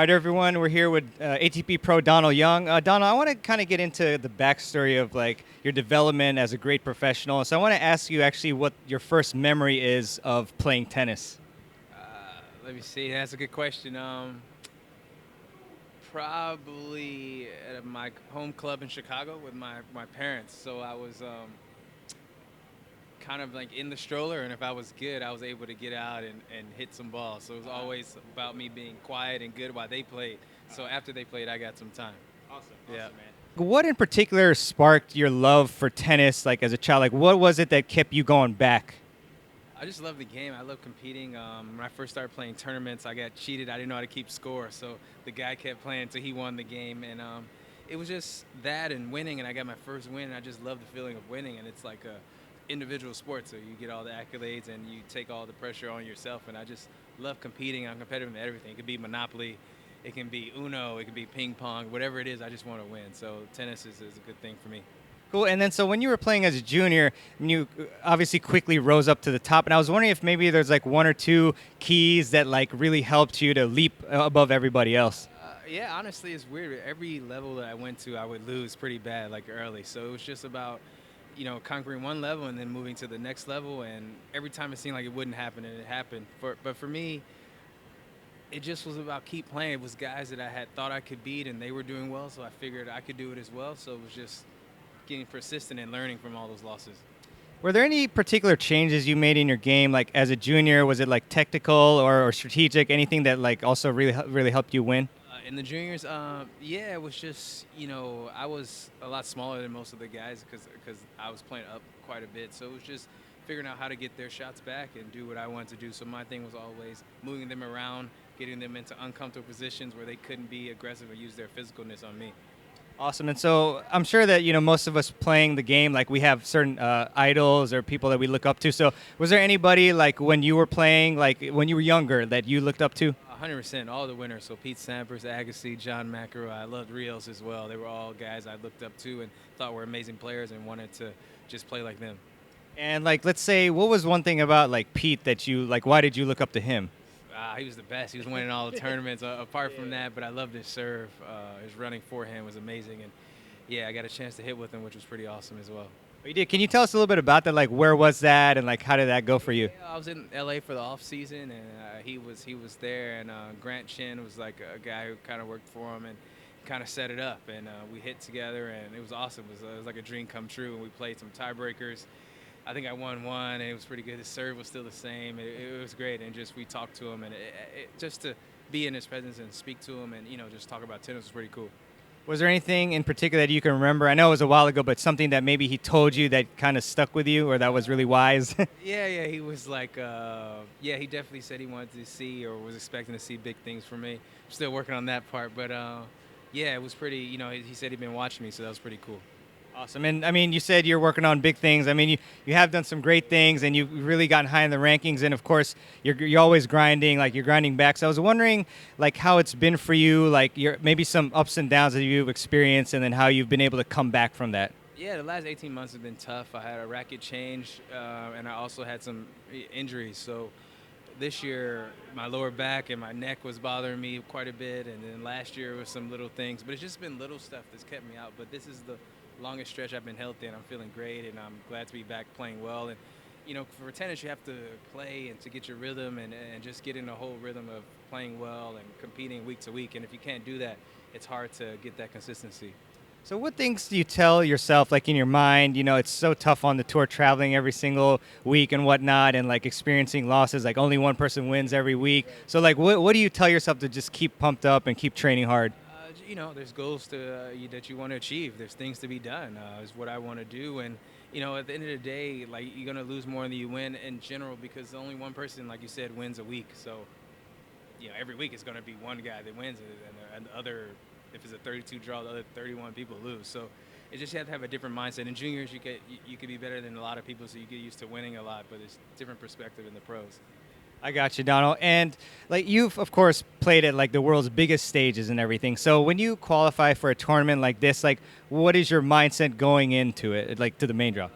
right, everyone, we're here with ATP Pro Donald Young. Donald, I want to kind of get into the backstory of like your development as a great professional. So I want to ask you actually what your first memory is of playing tennis. Let me see. That's a good question. Probably at my home club in Chicago with my parents. So I was kind of like in the stroller, and if I was good, I was able to get out and hit some balls. So it was always about me being quiet and good while they played. So after they played, I got some time. Awesome, Yeah. awesome, man. What in particular sparked your love for tennis, like as a child? Like, what was it that kept you going back? I just love the game. I love competing. When I first started playing tournaments, I got cheated. I didn't know how to keep score, so the guy kept playing until he won the game, and it was just that and winning. And I got my first win, and I just love the feeling of winning. And it's like a individual sport, so you get all the accolades and you take all the pressure on yourself. And I just love competing. I'm competitive in everything. It could be Monopoly, it can be Uno, it could be ping pong, whatever it is. I just want to win. So tennis is a good thing for me. Cool. And then, so when you were playing as a junior, you obviously quickly rose up to the top. And I was wondering if maybe there's like one or two keys that like really helped you to leap above everybody else. Yeah, honestly, it's weird. Every level that I went to, I would lose pretty bad, like early. So it was just about, conquering one level and then moving to the next level. And every time it seemed like it wouldn't happen, and it happened. But for me, it just was about keep playing. It was guys that I had thought I could beat, and they were doing well, so I figured I could do it as well. So it was just getting persistent and learning from all those losses. Were there any particular changes you made in your game, like as a junior? Was it like technical or strategic? Anything that like also really helped you win? In the juniors, yeah, it was just, I was a lot smaller than most of the guys because I was playing up quite a bit. So it was just figuring out how to get their shots back and do what I wanted to do. So my thing was always moving them around, getting them into uncomfortable positions where they couldn't be aggressive or use their physicalness on me. Awesome. And so I'm sure that, most of us playing the game, like we have certain idols or people that we look up to. So was there anybody like when you were playing, like when you were younger, that you looked up to? 100%, all the winners. So Pete Sampras, Agassi, John McEnroe. I loved Rios as well. They were all guys I looked up to and thought were amazing players and wanted to just play like them. And like, let's say, what was one thing about like Pete that you like? Why did you look up to him? He was the best. He was winning all the tournaments. Apart from that, but I loved his serve. His running forehand was amazing, and yeah, I got a chance to hit with him, which was pretty awesome as well. You did. Can you tell us a little bit about that? Like, where was that, and like, how did that go for you? Yeah, I was in LA for the off season, and he was there, and Grant Chin was like a guy who kind of worked for him and kind of set it up, and we hit together, and it was awesome. It was like a dream come true, and we played some tiebreakers. I think I won one, and it was pretty good. His serve was still the same. It was great, and just we talked to him, and just to be in his presence and speak to him, and just talk about tennis was pretty cool. Was there anything in particular that you can remember? I know it was a while ago, but something that maybe he told you that kind of stuck with you, or that was really wise. Yeah, he was like, he definitely said he wanted to see or was expecting to see big things from me. I'm still working on that part, but yeah, it was pretty. He said he'd been watching me, so that was pretty cool. Awesome. And I mean, you said you're working on big things. I mean, you have done some great things, and you've really gotten high in the rankings. And of course, you're always grinding, like you're grinding back. So I was wondering, like, how it's been for you, like maybe some ups and downs that you've experienced, and then how you've been able to come back from that. Yeah, the last 18 months have been tough. I had a racket change, and I also had some injuries. So this year, my lower back and my neck was bothering me quite a bit. And then last year was some little things. But it's just been little stuff that's kept me out. But this is the longest stretch I've been healthy, and I'm feeling great, and I'm glad to be back playing well. And for tennis, you have to play and to get your rhythm and just get in the whole rhythm of playing well and competing week to week. And if you can't do that, it's hard to get that consistency. So what things do you tell yourself, like in your mind? It's so tough on the tour, traveling every single week and whatnot, and like experiencing losses, like only one person wins every week. So like, what do you tell yourself to just keep pumped up and keep training hard? There's goals that you want to achieve. There's things to be done, is what I want to do. And, at the end of the day, like, you're going to lose more than you win in general because only one person, like you said, wins a week. So, every week it's going to be one guy that wins and the other, if it's a 32 draw, the other 31 people lose. So it just you have to have a different mindset. In juniors, you could be better than a lot of people, so you get used to winning a lot, but it's different perspective in the pros. I got you, Donald. And like you've of course played at like the world's biggest stages and everything. So when you qualify for a tournament like this, like what is your mindset going into it, like to the main draw?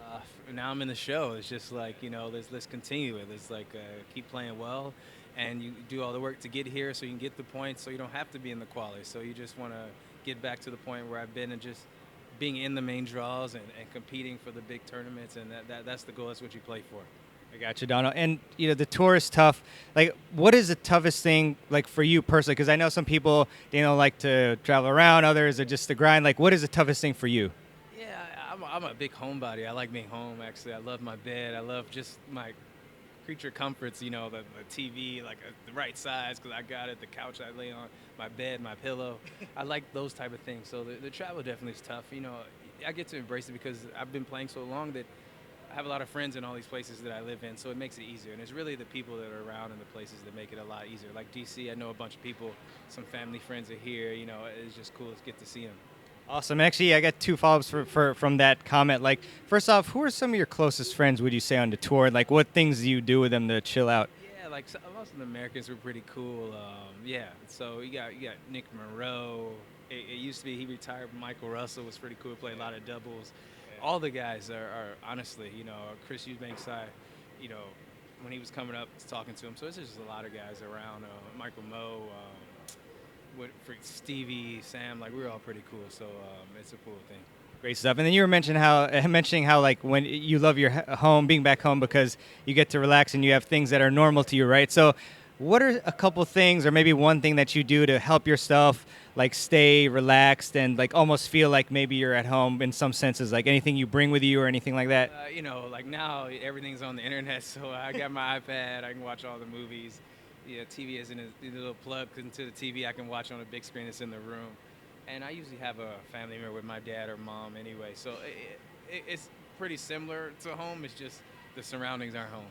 now I'm in the show. It's just like, let's continue it. Let's like keep playing well, and you do all the work to get here so you can get the points, so you don't have to be in the quali. So you just want to get back to the point where I've been and just being in the main draws and competing for the big tournaments, and that's the goal. That's what you play for. I got you, Donald. And the tour is tough. Like, what is the toughest thing, like, for you personally? Because I know some people like to travel around, others are just the grind. Like, what is the toughest thing for you? Yeah, I'm a big homebody. I like being home, actually. I love my bed. I love just my creature comforts, the TV, like the right size because I got it, the couch I lay on, my bed, my pillow. I like those type of things. So the travel definitely is tough. I get to embrace it because I've been playing so long that I have a lot of friends in all these places that I live in, so it makes it easier. And it's really the people that are around in the places that make it a lot easier. Like DC, I know a bunch of people, some family friends are here. It's just cool to get to see them. Awesome. Actually, I got two follow-ups from that comment. Like, first off, who are some of your closest friends, would you say, on the tour? Like, what things do you do with them to chill out? Yeah, like most of the Americans were pretty cool. Yeah, so you got Nick Monroe. It used to be he retired. Michael Russell was pretty cool. Played a lot of doubles. All the guys are honestly, Chris Eubanks, when he was coming up, talking to him. So it's just a lot of guys around. Michael Moe, for Stevie, Sam, like we're all pretty cool. So it's a cool thing. Great stuff. And then you were mentioning how like when you love your home, being back home because you get to relax and you have things that are normal to you, right? So what are a couple things or maybe one thing that you do to help yourself like stay relaxed and like almost feel like maybe you're at home in some senses, like anything you bring with you or anything like that? Like now everything's on the internet, so I got my iPad, I can watch all the movies. Yeah, TV isn't a little plug into the TV I can watch on a big screen that's in the room. And I usually have a family member with my dad or mom anyway, so it's pretty similar to home. It's just the surroundings aren't home.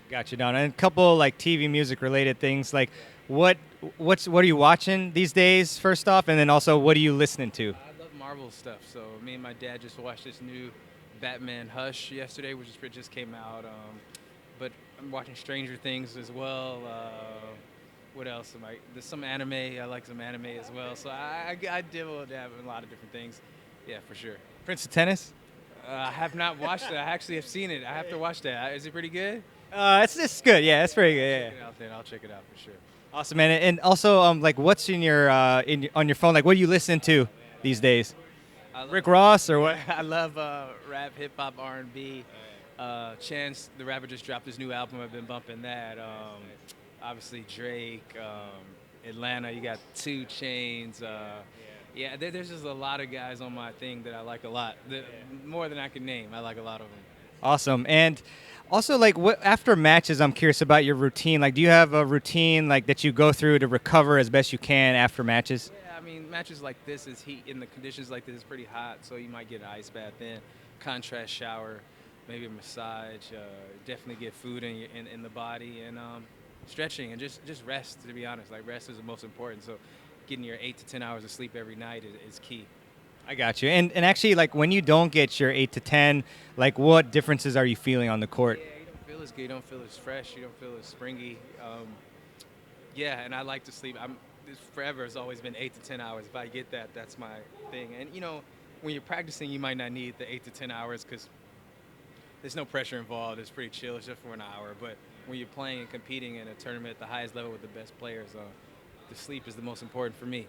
Gotcha, Don. And a couple like TV music related things, like what are you watching these days, first off, and then also what are you listening to? I love Marvel stuff, so me and my dad just watched this new Batman Hush yesterday, which just came out. But I'm watching Stranger Things as well. What else am I? There's some anime. I like some anime as well. So I dabble in a lot of different things. Yeah, for sure. Prince of Tennis? I have not watched it. I actually have seen it. I have to watch that. Is it pretty good? It's good. Yeah, it's pretty good. Yeah. Check it out then. I'll check it out for sure. Awesome, man. And also, like, what's on your phone? Like, what do you listen to these days? Rick Ross or what? I love rap, hip hop, R&B. Chance the Rapper just dropped his new album. I've been bumping that. Obviously Drake, Atlanta. You got 2 Chainz. Yeah, there's just a lot of guys on my thing that I like a lot. More than I can name. I like a lot of them. Awesome. And also, like, what after matches, I'm curious about your routine. Like, do you have a routine like that you go through to recover as best you can after matches? Yeah, I mean, matches like this is heat. In the conditions like this, it's pretty hot, so you might get an ice bath then, contrast shower, maybe a massage. Definitely get food in the body and stretching and just rest. To be honest, like rest is the most important. So, getting your 8 to 10 hours of sleep every night is key. I got you. And actually, like, when you don't get your 8 to 10, like, what differences are you feeling on the court? Yeah, you don't feel as good. You don't feel as fresh. You don't feel as springy. Yeah, and I like to sleep. Forever has always been 8 to 10 hours. If I get that, that's my thing. And, when you're practicing, you might not need the 8 to 10 hours because there's no pressure involved. It's pretty chill. It's just for an hour. But when you're playing and competing in a tournament at the highest level with the best players, the sleep is the most important for me.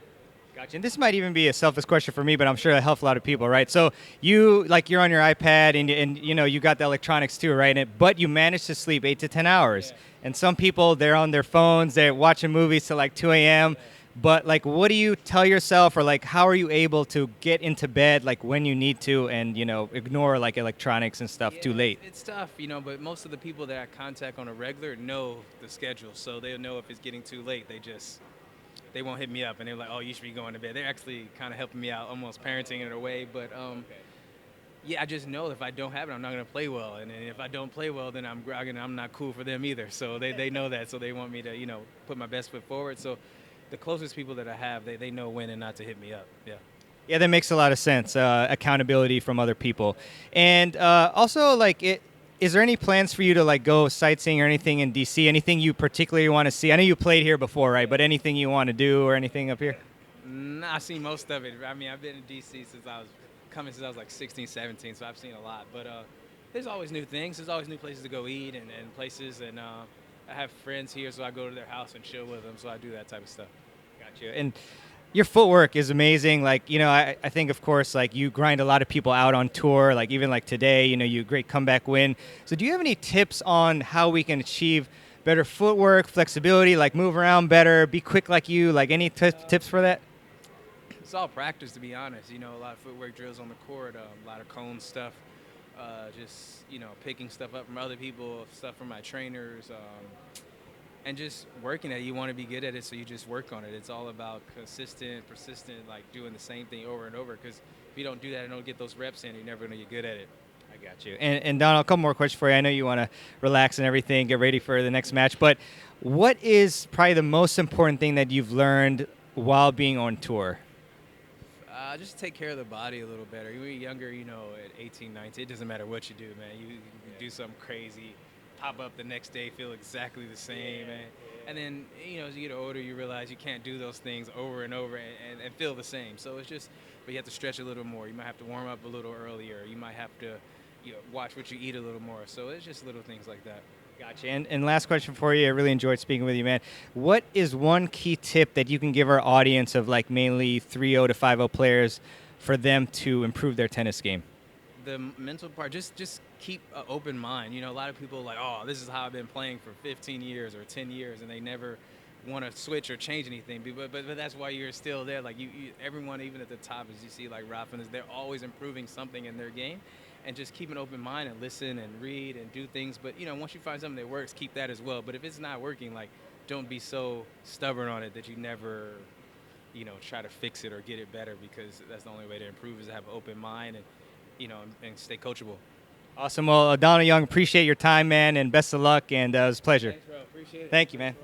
Gotcha. And this might even be a selfish question for me, but I'm sure it helps a lot of people, right? So you're on your iPad and you got the electronics too, right? But you manage to sleep 8 to 10 hours. Yeah. And some people, they're on their phones, they're watching movies till like 2 a.m. Yeah. But like, what do you tell yourself, or like, how are you able to get into bed like when you need to and ignore like electronics and stuff too late? It's tough, but most of the people that I contact on a regular know the schedule, so they'll know if it's getting too late. They won't hit me up, and they're like, "Oh, you should be going to bed." They're actually kind of helping me out, almost parenting in a way. But yeah, I just know if I don't have it, I'm not going to play well, and if I don't play well, then I'm groggy, and I'm not cool for them either. So they know that, so they want me to put my best foot forward. So the closest people that I have, they know when and not to hit me up. Yeah. Yeah, that makes a lot of sense. Accountability from other people, and also like it. Is there any plans for you to like go sightseeing or anything in DC? Anything you particularly want to see? I know you played here before, right? But anything you want to do or anything up here? Nah, I've seen most of it. I mean, I've been in DC since I was like 16, 17, so I've seen a lot. But There's always new things. There's always new places to go eat and places. And I have friends here, so I go to their house and chill with them. So I do that type of stuff. Got you. And your footwork is amazing. Like, I think, of course, like you grind a lot of people out on tour, like even like today, you great comeback win. So do you have any tips on how we can achieve better footwork, flexibility, like move around better, be quick like you, like any tips for that? It's all practice, to be honest. A lot of footwork drills on the court, a lot of cone stuff, just, picking stuff up from other people, stuff from my trainers, and just working at it. You want to be good at it, so you just work on it. It's all about consistent, persistent, like doing the same thing over and over, because if you don't do that and don't get those reps in, you're never going to get good at it. I got you. And Donald, a couple more questions for you. I know you want to relax and everything, get ready for the next match, but what is probably the most important thing that you've learned while being on tour? Just take care of the body a little better. When you're younger, at 18, 19, it doesn't matter what you do, man. You can do something crazy, pop up the next day, feel exactly the same, man. And then, as you get older, you realize you can't do those things over and over and feel the same. So it's just, but you have to stretch a little more. You might have to warm up a little earlier. You might have to, watch what you eat a little more. So it's just little things like that. Gotcha. And last question for you. I really enjoyed speaking with you, man. What is one key tip that you can give our audience of like mainly 3-0 to 5-0 players for them to improve their tennis game? The mental part, just keep an open mind. A lot of people are like, oh, this is how I've been playing for 15 years or 10 years, and they never want to switch or change anything. But that's why you're still there. Like everyone, even at the top, as you see, like Rafa, they're always improving something in their game. And just keep an open mind and listen and read and do things. But, once you find something that works, keep that as well. But if it's not working, like, don't be so stubborn on it that you never, try to fix it or get it better, because that's the only way to improve is to have an open mind and, and stay coachable. Awesome. Well, Donald Young, appreciate your time, man, and best of luck. And it was a pleasure. Thanks, bro. Appreciate it. Thank you, man.